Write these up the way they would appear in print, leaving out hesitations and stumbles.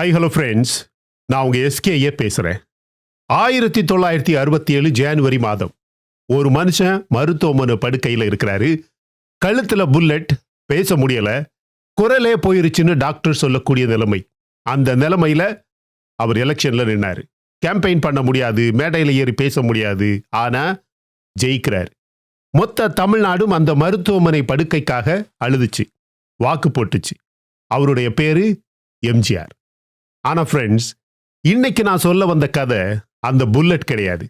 High hello friends, நான் உங்கள் SKA பேசுகிறேன். 1967 ஜனவரி மாதம் ஒரு மனுஷன் மருத்துவமனை படுக்கையில் இருக்கிறாரு. கழுத்தில் புல்லட், பேச முடியலை, குரலே போயிருச்சுன்னு டாக்டர் சொல்லக்கூடிய நிலைமை. அந்த நிலைமையில் அவர் எலெக்ஷனில் நின்னார். கேம்பெயின் பண்ண முடியாது, மேடையில் ஏறி பேச முடியாது, ஆனால் ஜெயிக்கிறார். மொத்த தமிழ்நாடும் அந்த மருத்துவமனை படுக்கைக்காக அழுதுச்சு, வாக்கு போட்டுச்சு. அவருடைய பேரு எம்ஜிஆர். ஆனால் ஃப்ரெண்ட்ஸ், இன்னைக்கு நான் சொல்ல வந்த கதை அந்த புல்லட் கிடையாது.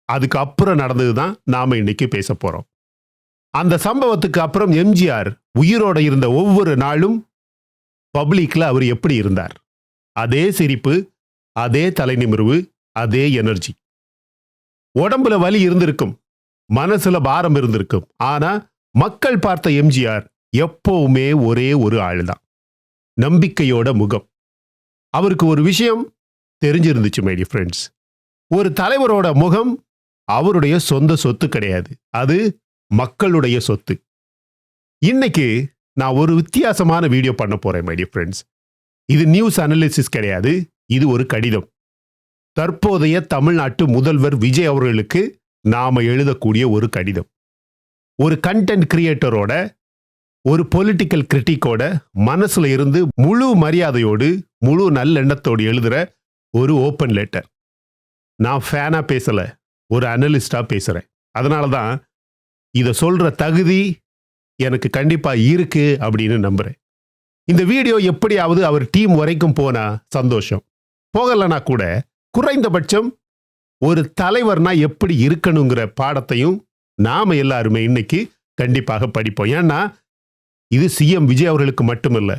அதுக்கு அப்புறம் நடந்தது தான் நாம் இன்னைக்கு பேச போகிறோம். அந்த சம்பவத்துக்கு அப்புறம் எம்ஜிஆர் உயிரோட இருந்த ஒவ்வொரு நாளும் பப்ளிக்கில் அவர் எப்படி இருந்தார்? அதே சிரிப்பு, அதே தலைநிமிர்வு, அதே எனர்ஜி. உடம்புல வலி இருந்திருக்கும், மனசுல பாரம் இருந்திருக்கும், ஆனால் மக்கள் பார்த்த எம்ஜிஆர் எப்பவுமே ஒரே ஒரு ஆள் தான், நம்பிக்கையோட முகம். அவருக்கு ஒரு விஷயம் தெரிஞ்சிருந்துச்சு மை டியர் ஃப்ரெண்ட்ஸ். ஒரு தலைவரோட முகம் அவருடைய சொந்த சொத்து கிடையாது, அது மக்களுடைய சொத்து. இன்னைக்கு நான் ஒரு வித்தியாசமான வீடியோ பண்ண போறேன் மை டியர் ஃப்ரெண்ட்ஸ். இது நியூஸ் அனாலிசிஸ் கிடையாது, இது ஒரு கடிதம். தற்போதைய தமிழ்நாட்டு முதல்வர் விஜய் அவர்களுக்கு நாம எழுதக்கூடிய ஒரு கடிதம். ஒரு கண்டென்ட் கிரியேட்டரோட, ஒரு பொலிட்டிக்கல் கிரிட்டிக்கோட மனசுல இருந்து முழு மரியாதையோடு, முழு நல்லெண்ணத்தோடு எழுதுற ஒரு ஓப்பன் லெட்டர். நான் ஃபேனா பேசல, ஒரு அனலிஸ்டா பேசுறேன். அதனால தான் இதை சொல்ற தகுதி எனக்கு கண்டிப்பா இருக்கு அப்படின்னு நம்புறேன். இந்த வீடியோ எப்படியாவது அவர் டீம் வரைக்கும் போனா சந்தோஷம். போகலனா கூட குறைந்தபட்சம் ஒரு தலைவர்னா எப்படி இருக்கணுங்கிற பாடத்தையும் நாம எல்லாருமே இன்னைக்கு கண்டிப்பாக படிப்போம். ஏன்னா இது சிஎம் விஜய் அவர்களுக்கு மட்டுமில்ல,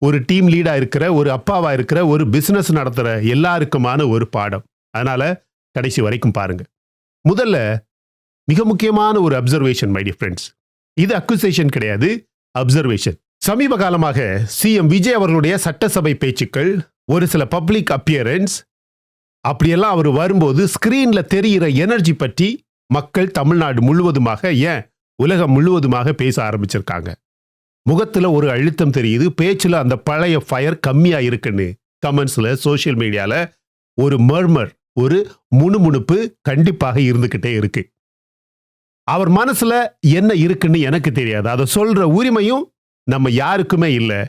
ஒரு டீம் லீடா இருக்கிற, ஒரு அப்பாவா இருக்கிற, ஒரு பிசினஸ் நடத்துற எல்லாருக்குமான ஒரு பாடம். அதனால கடைசி வரைக்கும் பாருங்க. முதல்ல மிக முக்கியமான ஒரு அப்சர்வேஷன் மை டியர் ஃப்ரெண்ட்ஸ். இது அக்யூசேஷன் கிடையாது, அப்சர்வேஷன். சமீப காலமாக சிஎம் விஜய் அவர்களுடைய சட்டசபை பேச்சுக்கள், ஒரு சில பப்ளிக் அப்பியரன்ஸ், அப்படியெல்லாம் அவர் வரும்போது ஸ்கிரீன்ல தெரிகிற எனர்ஜி பற்றி மக்கள் தமிழ்நாடு முழுவதுமாக, ஏன் உலகம் முழுவதுமாக பேச ஆரம்பிச்சிருக்காங்க. முகத்துல ஒரு அழுத்தம் தெரியுது, பேச்சுல அந்த பழைய ஃபயர் கம்மியா இருக்குன்னு கமெண்ட்ஸ்ல, சோசியல் மீடியால ஒரு மர்மர், ஒரு முணுமுணுப்பு கண்டிப்பாக இருந்துகிட்டே இருக்கு. அவர் மனசுல என்ன இருக்குன்னு எனக்கு தெரியாது, அதை சொல்ற உரிமையும் நம்ம யாருக்குமே இல்லை.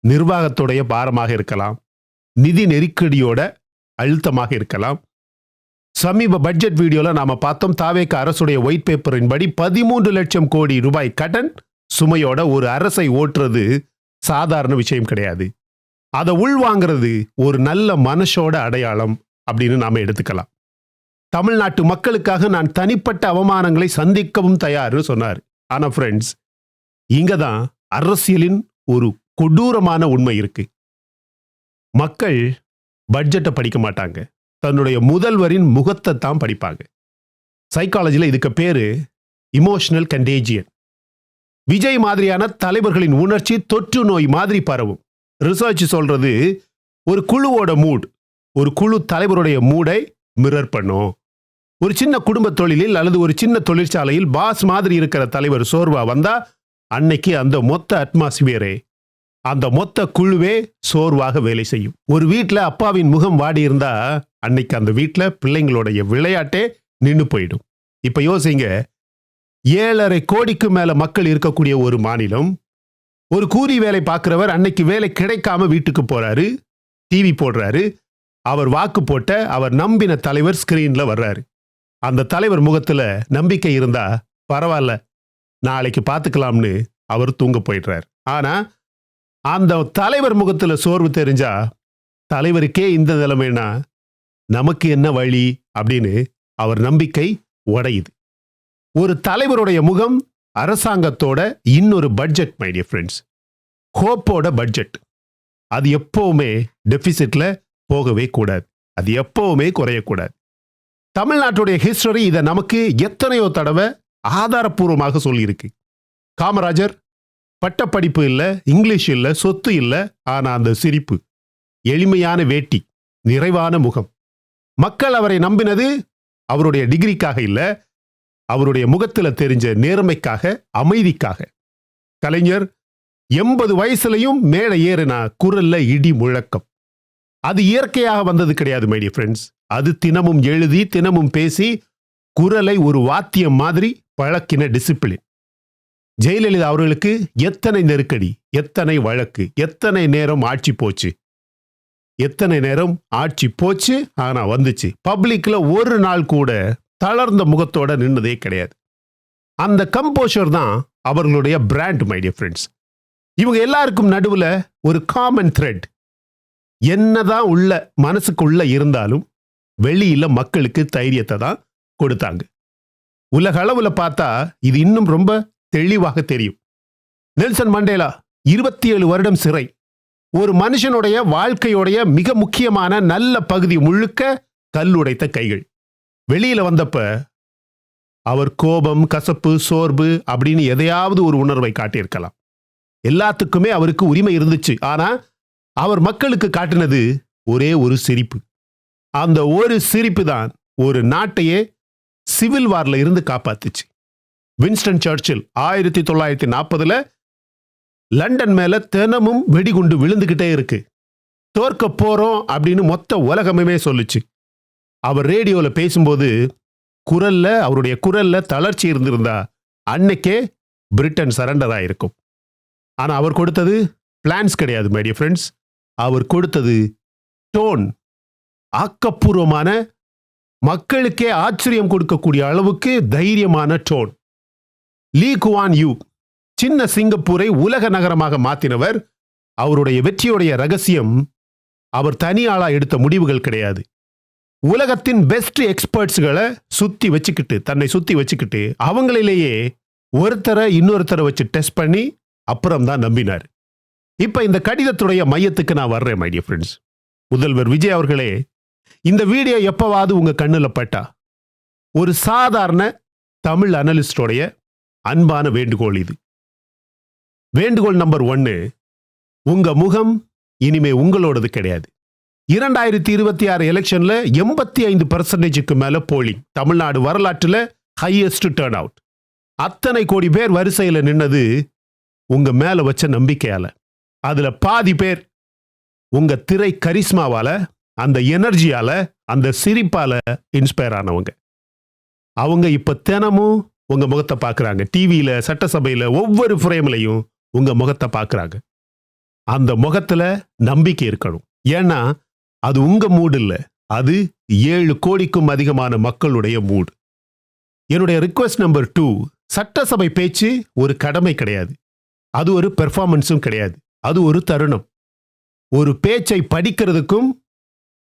நிர்வாகத்துடைய பாரமாக இருக்கலாம், நிதி நெருக்கடியோட அழுத்தமாக இருக்கலாம். சமீப பட்ஜெட் வீடியோல நாம பார்த்தோம், தாவேக அரசுடைய ஒயிட் பேப்பரின் படி 13 லட்சம் கோடி ரூபாய் கடன் சுமையோட ஒரு அரசை ஓட்டுறது சாதாரண விஷயம் கிடையாது. அதை உள்வாங்கிறது ஒரு நல்ல மனசோட அடையாளம் அப்படின்னு நாம எடுத்துக்கலாம். தமிழ்நாட்டு மக்களுக்காக நான் தனிப்பட்ட அவமானங்களை சந்திக்கவும் தயார்னு சொன்னார். ஆனா ஃப்ரெண்ட்ஸ், இங்க தான் அரசியலின் ஒரு கொடூரமான உண்மை இருக்கு. மக்கள் பட்ஜெட்டை படிக்க மாட்டாங்க, தன்னுடைய முதல்வரின் முகத்தை தான் படிப்பாங்க. சைக்காலஜியில் இதுக்கு பேரு இமோஷனல் கண்டேஜியன். விஜய் மாதிரியான தலைவர்களின் உணர்ச்சி தொற்று நோய் மாதிரி பரவும். ரிசர்ச் சொல்றது, ஒரு குழுவோட மூட் ஒரு குழு தலைவருடைய மூடை மிரர் பண்ணும். ஒரு சின்ன குடும்ப தொழிலில் அல்லது ஒரு சின்ன தொழிற்சாலையில் பாஸ் மாதிரி இருக்கிற தலைவர் சோர்வா வந்தா அன்னைக்கு அந்த மொத்த அட்மாஸ்பியரே, அந்த மொத்த குழுவே சோர்வாக வேலை செய்யும். ஒரு வீட்டில் அப்பாவின் முகம் வாடி இருந்தா அன்னைக்கு அந்த வீட்டில் பிள்ளைங்களுடைய விளையாட்டே நின்று போயிடும். இப்ப யோசிங்க, 7.5 கோடிக்கு மேல மக்கள் இருக்கக்கூடிய ஒரு மாநிலம், ஒரு கூலி வேலை பார்க்கிறவர் அன்னைக்கு வேலை கிடைக்காம வீட்டுக்கு போறாரு, டிவி போடுறாரு, அவர் வாக்கு போட்ட, அவர் நம்பின தலைவர் ஸ்கிரீன்ல வர்றாரு. அந்த தலைவர் முகத்துல நம்பிக்கை இருந்தா பரவாயில்ல, நாளைக்கு பார்த்துக்கலாம்னு அவர் தூங்க போயிடுறாரு. ஆனா அந்த தலைவர் முகத்துல சோர்வு தெரிஞ்சா, தலைவருக்கே இந்த நிலைமைனா நமக்கு என்ன வழி அப்படின்னு அவர் நம்பிக்கை உடையுது. ஒரு தலைவருடைய முகம் அரசாங்கத்தோட இன்னொரு பட்ஜெட் மை டியர் ஃப்ரெண்ட்ஸ், ஹோப்போட பட்ஜெட். அது எப்பவுமே டெபிசிட்ல போகவே கூடாது, அது எப்பவுமே குறையக்கூடாது. தமிழ்நாட்டுடைய ஹிஸ்டரி இதை நமக்கு எத்தனையோ தடவை ஆதாரப்பூர்வமாக சொல்லியிருக்கு. காமராஜர் பட்டப்படிப்பு இல்லை, இங்கிலீஷ் இல்லை, சொத்து இல்லை, ஆனா அந்த சிரிப்பு, எளிமையான வேட்டி, நிறைவான முகம். மக்கள் அவரை நம்பினது அவருடைய டிகிரிக்காக இல்லை, அவருடைய முகத்தில் தெரிஞ்ச நேர்மைக்காக, அமைதிக்காக. கலைஞர் 80 வயசுலயும் மேலே ஏறினா குரல்ல இடி முழக்கம். அது இயற்கையாக வந்தது கிடையாது மை டியர் ஃப்ரெண்ட்ஸ். அது தினமும் எழுதி தினமும் பேசி குரலை ஒரு வாத்தியம் மாதிரி பழக்கின டிசிப்ளின். ஜெயலலிதா அவர்களுக்கு எத்தனை நெருக்கடி, எத்தனை வழக்கு, எத்தனை நேரம் ஆட்சி போச்சு, எத்தனை நேரம் ஆட்சி போச்சு. ஆனா வந்துச்சு. பப்ளிக்ல ஒரு நாள் கூட தளர்ந்த முகத்தோட நின்னதே கிடையாது. அந்த கம்போஷர் தான் அவர்களுடைய பிராண்ட் மை டியர் ஃப்ரெண்ட்ஸ். இவங்க எல்லாருக்கும் நடுவுல ஒரு காமன் த்ரெட். என்னதான் உள்ள மனசுக்குள்ள இருந்தாலும் வெளியில மக்களுக்கு தைரியத்தை தான் கொடுத்தாங்க. உலக அளவுல பார்த்தா இது இன்னும் ரொம்ப தெளிவாக தெரியும். நெல்சன் மண்டேலா 27 வருடம் சிறை. ஒரு மனுஷனுடைய வாழ்க்கையுடைய மிக முக்கியமான நல்ல பகுதி முழுக்க கல்லுடைத்த கைகள். வெளியில வந்தப்ப அவர் கோபம், கசப்பு, சோர்வு அப்படின்னு எதையாவது ஒரு உணர்வை காட்டியிருக்கலாம். எல்லாத்துக்குமே அவருக்கு உரிமை இருந்துச்சு. ஆனா அவர் மக்களுக்கு காட்டினது ஒரே ஒரு சிரிப்பு. அந்த ஒரு சிரிப்பு தான் ஒரு நாட்டையே சிவில் வார்ல இருந்து காப்பாத்துச்சு. வின்ஸ்டன் சர்ச்சில் 1940 லண்டன் மேல தினமும் வெடிகுண்டு விழுந்துகிட்டே இருக்கு. தோற்க போறோம் அப்படின்னு மொத்த உலகமே சொல்லுச்சு. அவர் ரேடியோல பேசும்போது அவருடைய குரல்ல தளர்ச்சி இருந்திருந்தா அன்னைக்கே பிரிட்டன் சரண்டர் ஆயிருக்கும். ஆனா அவர் கொடுத்தது பிளான்ஸ் கிடையாது மை டியர் ஃப்ரெண்ட்ஸ். அவர் கொடுத்தது டோன். ஆக்கப்பூர்வமான, மக்களுக்கே ஆச்சரியம் கொடுக்கக்கூடிய அளவுக்கு தைரியமான டோன். லீ குவான் யூ சின்ன சிங்கப்பூரை உலக நகரமாக மாத்தினவர். அவருடைய வெற்றியுடைய ரகசியம் அவர் தனியாளா எடுத்த முடிவுகள் கிடையாது. உலகத்தின் பெஸ்ட் எக்ஸ்பர்ட்ஸ்களை தன்னை சுத்தி வச்சுக்கிட்டு அவங்களிலேயே ஒருத்தரை இன்னொருத்தரை வச்சு டெஸ்ட் பண்ணி அப்புறம் தான் நம்பினார். இப்ப இந்த கடிதத்துடைய மையத்துக்கு நான் வர்றேன் மை டியர் ஃப்ரெண்ட்ஸ். முதல்வர் விஜய் அவர்களே, இந்த வீடியோ எப்பவாவது உங்க கண்ணுல பட்டா ஒரு சாதாரண தமிழ் அனலிஸ்டோடைய அன்பான வேண்டுகோள் இது. வேண்டுகோள் நம்பர் 1, உங்க முகம் இனிமே உங்களோடது கிடையாது. 2026 எலெக்ஷன்ல 85% மேல போலிங். தமிழ்நாடு வரலாற்றுல ஹையஸ்ட் டர்ன் அவுட். அத்தனை கோடி பேர் வரிசையில நின்னது உங்க மேல வச்ச நம்பிக்கையால. அதுல பாதி பேர் உங்க திரை கரிஸ்மாவால, அந்த எனர்ஜியால, அந்த சிரிப்பால இன்ஸ்பயர் ஆனவங்க. அவங்க இப்ப தினமும் உங்க முகத்தை பார்க்கறாங்க. டிவியில, சட்டசபையில ஒவ்வொரு ஃப்ரேம்லையும் உங்க முகத்தை பார்க்கறாங்க. அந்த முகத்துல நம்பிக்கை இருக்கணும். ஏன்னா அது உங்க மூடு இல்ல, அது 7 கோடிக்கும் அதிகமான மக்களுடைய மூடு. என்னுடைய ரிக்வெஸ்ட் நம்பர் 2, சட்டசபை பேச்சு ஒரு கடமை கிடையாது. அது ஒரு பெர்ஃபார்மன்ஸும் கிடையாது. அது ஒரு தருணம். ஒரு பேச்சை படிக்கிறதுக்கும்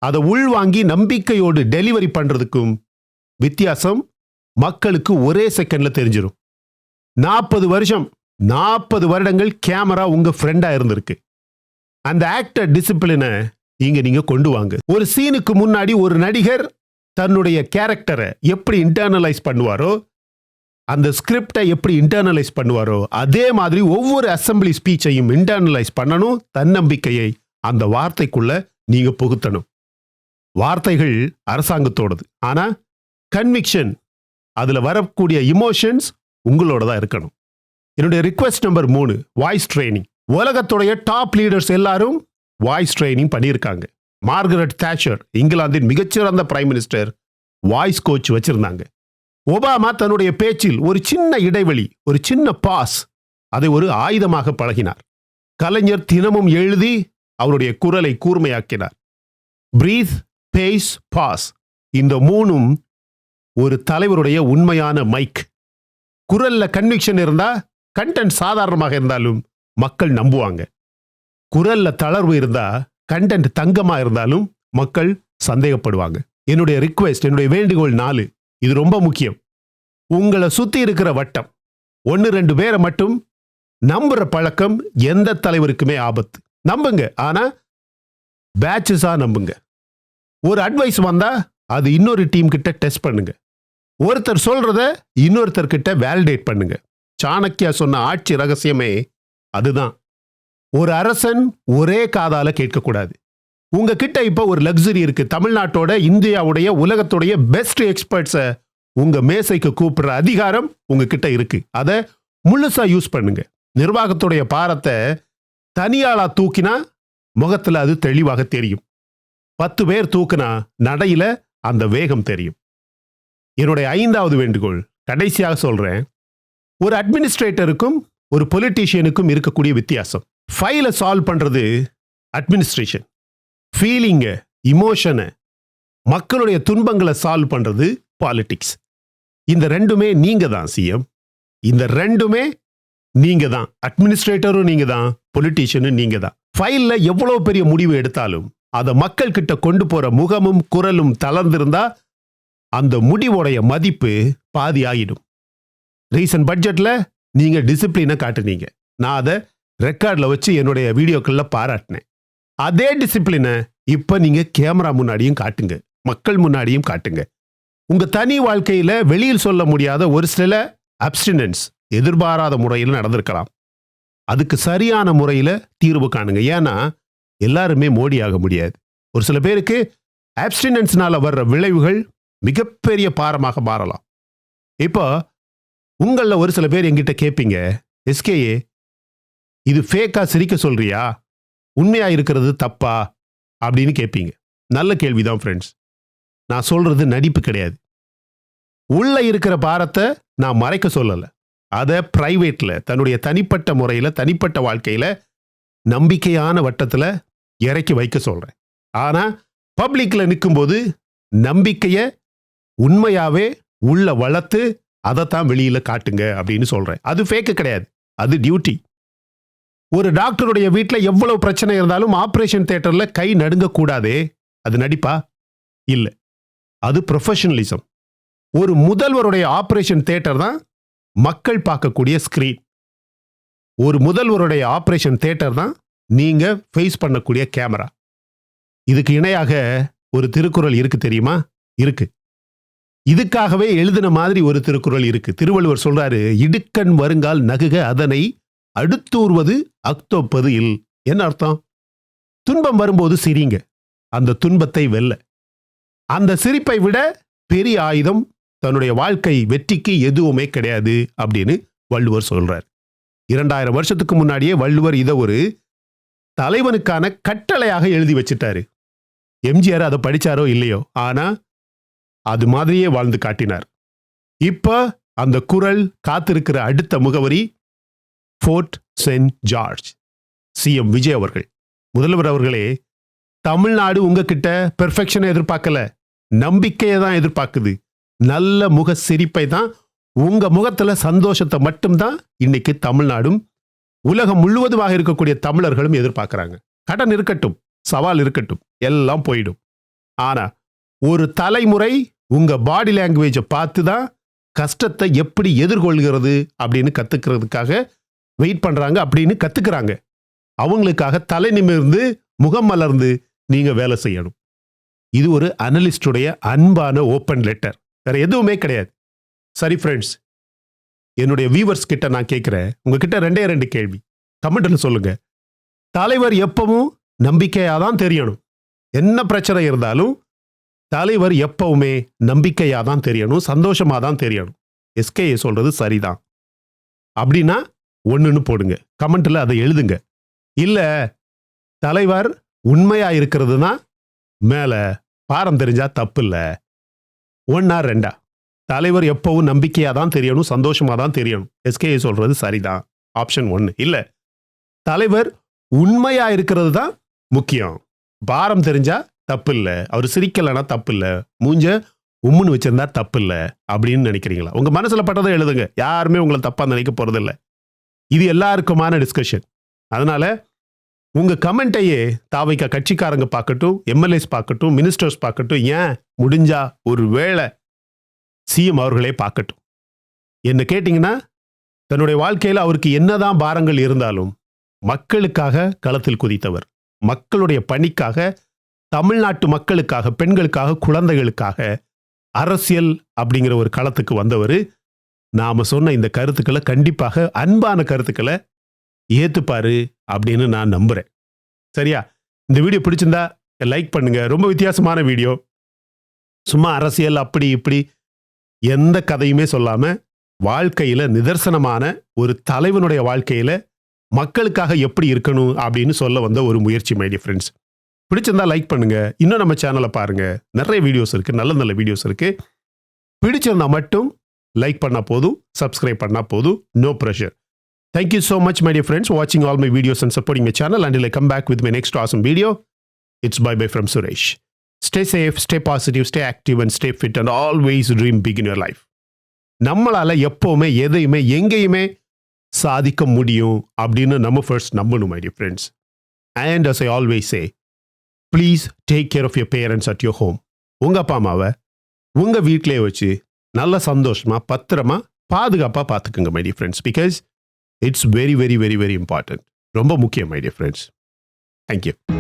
அதை உள்வாங்கி நம்பிக்கையோடு டெலிவரி பண்றதுக்கும் வித்தியாசம் மக்களுக்கு ஒரே செகண்ட்ல தெரிஞ்சிடும். 40 வருடங்கள் கேமரா உங்க ஃப்ரெண்டா இருந்திருக்கு. அந்த ஆக்டர் டிசிப்ளினை நீங்க கொண்டு வாங்க. ஒரு சீனுக்கு முன்னாடி ஒரு நடிகர் தன்னுடைய கேரக்டரை எப்படி இன்டர்னலைஸ் பண்ணுவாரோ, அந்த ஸ்கிரிப்டை எப்படி இன்டர்னலைஸ் பண்ணுவாரோ, அதே மாதிரி ஒவ்வொரு அசெம்பிளி ஸ்பீச்சையும் இன்டர்னலைஸ் பண்ணணும். தன்னம்பிக்கையை அந்த வார்த்தைக்குள்ள நீங்க புகுத்தணும். வார்த்தைகள் அரசாங்கத்தோடது, ஆனா கன்விக்ஷன், அதுல வரக்கூடிய இமோஷன்ஸ் உங்களோட தான் இருக்கணும். என்னுடைய ரிக்வெஸ்ட் நம்பர் 3, வாய்ஸ் ட்ரைனிங். உலகத்துடைய டாப் லீடர்ஸ் எல்லாரும் வாய்ஸ் ட்ரைனிங் பண்ணியிருக்காங்க. மார்கரெட் தாட்சர், இங்கிலாந்தின் மிகச்சிறந்த பிரைம் மினிஸ்டர், வாய்ஸ் கோச் வச்சிருந்தாங்க. ஒபாமா தன்னுடைய பேச்சில் ஒரு சின்ன இடைவெளி, ஒரு சின்ன பாஸ், அதை ஒரு ஆயுதமாக பழகினார். கலைஞர் தினமும் எழுதி அவருடைய குரலை கூர்மையாக்கினார். பிரீத், பேஸ், பாஸ், இந்த 3ம் ஒரு தலைவருடைய உண்மையான மைக். குரல்ல கன்விக்ஷன் இருந்தா கண்டென்ட் சாதாரணமாக இருந்தாலும் மக்கள் நம்புவாங்க. குரல்ல தளர்வு இருந்தா கண்டென்ட் தங்கமா இருந்தாலும் மக்கள் சந்தேகப்படுவாங்க. என்னுடைய ரிக்வெஸ்ட், என்னுடைய வேண்டுகோள் 4, இது ரொம்ப முக்கியம். உங்களை சுத்தி இருக்கிற வட்டம் 1-2 பேரை மட்டும் நம்புற பழக்கம் எந்த தலைவருக்குமே ஆபத்து. நம்புங்க, ஆனா பேட்சஸா நம்புங்க. ஒரு அட்வைஸ் வந்தா அது இன்னொரு டீம் கிட்ட டெஸ்ட் பண்ணுங்க. ஒருத்தர் சொல்றத இன்னொருத்தர் கிட்ட வேலிடேட் பண்ணுங்க. சாணக்கியா சொன்ன ஆட்சி ரகசியமே அதுதான். ஒரு அரசன் ஒரே காதால கேட்கக்கூடாது. உங்ககிட்ட இப்ப ஒரு லக்ஸரி இருக்கு. தமிழ்நாட்டோட, இந்தியாவுடைய, உலகத்துடைய பெஸ்ட் எக்ஸ்பர்ட்ஸை உங்க மேசைக்கு கூப்பிடுற அதிகாரம் உங்ககிட்ட இருக்கு. அதை முழுசா யூஸ் பண்ணுங்க. நிர்வாகத்துடைய பாரத்தை தனியாளா தூக்கினா முகத்துல அது தெளிவாக தெரியும். 10 பேர் தூக்குனா நடையில அந்த வேகம் தெரியும். என்னுடைய 5வது வேண்டுகோள், கடைசியாக சொல்றேன். ஒரு அட்மினிஸ்ட்ரேட்டருக்கும் ஒரு பொலிட்டீஷியனுக்கும் இருக்கக்கூடிய வித்தியாசம். ஃபைலை சால்வ் பண்றது அட்மினிஸ்ட்ரேஷன், ஃபீலிங்க, இமோஷனை, மக்களுடைய துன்பங்களை சால்வ் பண்றது பாலிடிக்ஸ். இந்த ரெண்டுமே நீங்க தான் சிஎம். இந்த ரெண்டுமே நீங்க தான். அட்மினிஸ்ட்ரேட்டரும் நீங்க தான், பொலிட்டீஷியனும் நீங்க தான். ஃபைல்ல எவ்வளவு பெரிய முடிவு எடுத்தாலும் அதை மக்கள் கிட்ட கொண்டு போற முகமும் குரலும் தளர்ந்திருந்தா அந்த முடிவோடைய மதிப்பு பாதி ஆகிடும். ரீசன்ட் பட்ஜெட்ல நீங்க டிசிப்ளினை காட்டுனீங்க. நான் அதை ரெக்கார்ட்ல வச்சு என்னுடைய வீடியோக்கள்ல பாராட்டினேன். அதே டிசிப்ளினை இப்ப நீங்க கேமரா முன்னாடியும் காட்டுங்க, மக்கள் முன்னாடியும் காட்டுங்க. உங்க தனி வாழ்க்கையில வெளியில் சொல்ல முடியாத ஒரு சில அப்ஸ்டினன்ஸ் எதிர்பாராத முறையில் நடந்திருக்கலாம். அதுக்கு சரியான முறையில தீர்வு காணுங்க. ஏன்னா எல்லாருமே மோடி ஆக முடியாது. ஒரு சில பேருக்கு அப்ஸ்டினன்ஸ்னால வர்ற விளைவுகள் மிகப்பெரிய பாரமாக மாறலாம். இப்போ உங்கள ஒரு சில பேர் என்கிட்ட கேட்பீங்க, எஸ்கேஏ இது ஃபேக்கா சிரிக்க சொல்றியா, உண்மையா இருக்கிறது தப்பா அப்படின்னு கேட்பீங்க. நல்ல கேள்விதான் ஃப்ரெண்ட்ஸ். நான் சொல்றது நடிப்பு கிடையாது. உள்ள இருக்கிற பாரத்தை நான் மறைக்க சொல்லல. அதை பிரைவேட்ல தன்னுடைய தனிப்பட்ட முறையில தனிப்பட்ட வாழ்க்கையில நம்பிக்கையான வட்டத்துல இறக்கி வைக்க சொல்றேன். ஆனா பப்ளிக்ல நிற்கும்போது நம்பிக்கைய உண்மையாவே உள்ள வளர்த்து அதைத்தான் வெளியில காட்டுங்க அப்படின்னு சொல்றேன். அது ஃபேக்கு கிடையாது, அது டியூட்டி. ஒரு டாக்டருடைய வீட்டில் எவ்வளவு பிரச்சனை இருந்தாலும் ஆபரேஷன் தியேட்டர்ல கை நடுங்க கூடாதே, அது நடிப்பா? இல்ல, அது ப்ரொஃபஷனலிசம். ஒரு முதல்வருடைய ஆபரேஷன் தியேட்டர் தான் மக்கள் பார்க்கக்கூடிய ஸ்கிரீன். ஒரு முதல்வருடைய ஆபரேஷன் தியேட்டர் தான் நீங்க ஃபேஸ் பண்ணக்கூடிய கேமரா. இதுக்கு இணையாக ஒரு திருக்குறள் இருக்கு தெரியுமா? இருக்கு. இதுக்காகவே எழுதின மாதிரி ஒரு திருக்குறள் இருக்கு. திருவள்ளுவர் சொல்றாரு, இடுக்கண் வருங்கால் நகுக அதனை அடுத்தூர்வது அக்தோப்பது இல். என்ன அர்த்தம்? துன்பம் வரும்போது சிரிங்க, அந்த துன்பத்தை வெல்ல. அந்த சிரிப்பை விட பெரிய ஆயுதம் தன்னுடைய வாழ்க்கை வெற்றிக்கு எதுவுமே கிடையாது அப்படின்னு வள்ளுவர் சொல்றார். 2000 வருஷத்துக்கு முன்னாடியே வள்ளுவர் இதை ஒரு தலைவனுக்கான கட்டளையாக எழுதி வச்சிட்டாரு. எம்ஜிஆர் அதை படிச்சாரோ இல்லையோ, ஆனா அது மாதிரியே வாழ்ந்து காட்டினார். இப்ப அந்த குரல் காத்திருக்கிற அடுத்த முகவரி Fort Saint George. CM Vijay அவர்கள், முதல்வர் அவர்களே, தமிழ்நாடு உங்ககிட்ட பெர்ஃபெக்ஷனை எதிர்பார்க்கல, நம்பிக்கையை தான் எதிர்பார்க்குது. நல்ல முக சிரிப்பை தான், உங்க முகத்துல சந்தோஷத்தை மட்டும்தான் இன்னைக்கு தமிழ்நாடும் உலகம் முழுவதுமாக இருக்கக்கூடிய தமிழர்களும் எதிர்பார்க்கிறாங்க. கடன் இருக்கட்டும், சவால் இருக்கட்டும், எல்லாம் போயிடும். ஆனா ஒரு தலைமுறை உங்க பாடி லாங்குவேஜை பார்த்து தான் கஷ்டத்தை எப்படி எதிர்கொள்கிறது அப்படின்னு கத்துக்கிறதுக்காக வெயிட் பண்றாங்க, அப்படின்னு கத்துக்கிறாங்க. அவங்களுக்காக தலை நிமிர்ந்து முகம் மலர்ந்து நீங்க வேலை செய்யணும். இது ஒரு அனலிஸ்டுடைய அன்பான ஓப்பன் லெட்டர், வேற எதுவுமே கிடையாது. சரி ஃப்ரெண்ட்ஸ், என்னுடைய வியூவர்ஸ் கிட்ட நான் கேட்கிறேன், உங்ககிட்ட 2 கேள்வி கமெண்ட்ல சொல்லுங்க. தலைவர் எப்பவும் நம்பிக்கையா தான் தெரியணும். என்ன பிரச்சனை இருந்தாலும் தலைவர் எப்பவுமே நம்பிக்கையா தான் தெரியணும், சந்தோஷமா தான் தெரியணும். எஸ்கேஏ சொல்றது சரிதான் அப்படின்னா 1ன்னு போடுங்க, கமெண்ட்ல அதை எழுதுங்க. இல்ல தலைவர் உண்மையா இருக்கிறது தான் மேல பாரம் தெரிஞ்சா தப்பு இல்ல, 1ஆ 2ஆ? தலைவர் எப்பவும் நம்பிக்கையா தான் தெரியணும், சந்தோஷமா தான் தெரியணும். எஸ்கேஏ சொல்றது சரிதான், ஆப்ஷன் 1. இல்ல தலைவர் உண்மையா இருக்கிறது தான் முக்கியம், பாரம் தெரிஞ்சா தப்பு இல்ல, அவர் சிரிக்கலன்னா தப்பு இல்ல, மூஞ்ச உம்முன்னு வச்சிருந்தா தப்பு இல்ல அப்படின்னு நினைக்கிறீங்களா? உங்க மனசுல பட்டதை எழுதுங்க, யாருமே உங்களை தப்பா நினைக்க போறதில்ல. இது எல்லாருக்குமான டிஸ்கஷன். அதனால உங்க கமெண்ட்டையே தாவைக்க கட்சிக்காரங்க பார்க்கட்டும், எம்எல்ஏஸ் பார்க்கட்டும், மினிஸ்டர்ஸ் பார்க்கட்டும், ஏன் முடிஞ்சா ஒரு வேளை சிஎம் அவர்களே பார்க்கட்டும். என்ன கேட்டீங்கன்னா, தன்னுடைய வாழ்க்கையில் அவருக்கு என்னதான் பாரங்கள் இருந்தாலும் மக்களுக்காக களத்தில் குதித்தவர், மக்களுடைய பணிக்காக, தமிழ்நாட்டு மக்களுக்காக, பெண்களுக்காக, குழந்தைகளுக்காக அரசியல் அப்படிங்கிற ஒரு களத்துக்கு வந்தவர். நாம சொன்ன இந்த கருத்துக்களை கண்டிப்பாக அன்பான கருத்துக்களை ஏத்துப்பாரு அப்படின்னு நான் நம்புறேன். சரியா? இந்த வீடியோ பிடிச்சிருந்தா லைக் பண்ணுங்க. ரொம்ப வித்தியாசமான வீடியோ, சும்மா அரசியல் அப்படி இப்படி எந்த கதையுமே சொல்லாம வாழ்க்கையில நிதர்சனமான ஒரு தலைவனுடைய வாழ்க்கையில மக்களுக்காக எப்படி இருக்கணும் அப்படின்னு சொல்ல வந்த ஒரு முயற்சி மை டியர் ஃப்ரெண்ட்ஸ். பிடிச்சிருந்தா லைக் பண்ணுங்க. இன்னும் நம்ம சேனலை பாருங்க. நிறைய வீடியோஸ் இருக்கு, நல்ல நல்ல வீடியோஸ் இருக்கு. பிடிச்சிருந்தா மட்டும் லைக் பண்ணா போதும், சப்ஸ்கிரைப் பண்ணா போதும். No pressure. Thank you so much, my dear friends, for watching all my videos and supporting my channel. Until I come back with my next awesome video, it's bye-bye from Suresh. Stay safe, stay positive, stay active and stay fit and always dream big in your life. நம்மளால எப்பவுமே எதையுமே எங்கேயுமே சாதிக்க முடியும் அப்படின்னு நம்ம first நம்பணும், my dear friends. And as I always say, please take care of your parents at your home. உங்க அப்பா அம்மாவை உங்க வீட்டிலே வச்சு நல்ல சந்தோஷமா பத்திரமா பாதுகாப்பா பார்த்துக்குங்க, my dear friends, because it's very, very, very, very important. ரொம்ப முக்கியம், my dear friends. Thank you.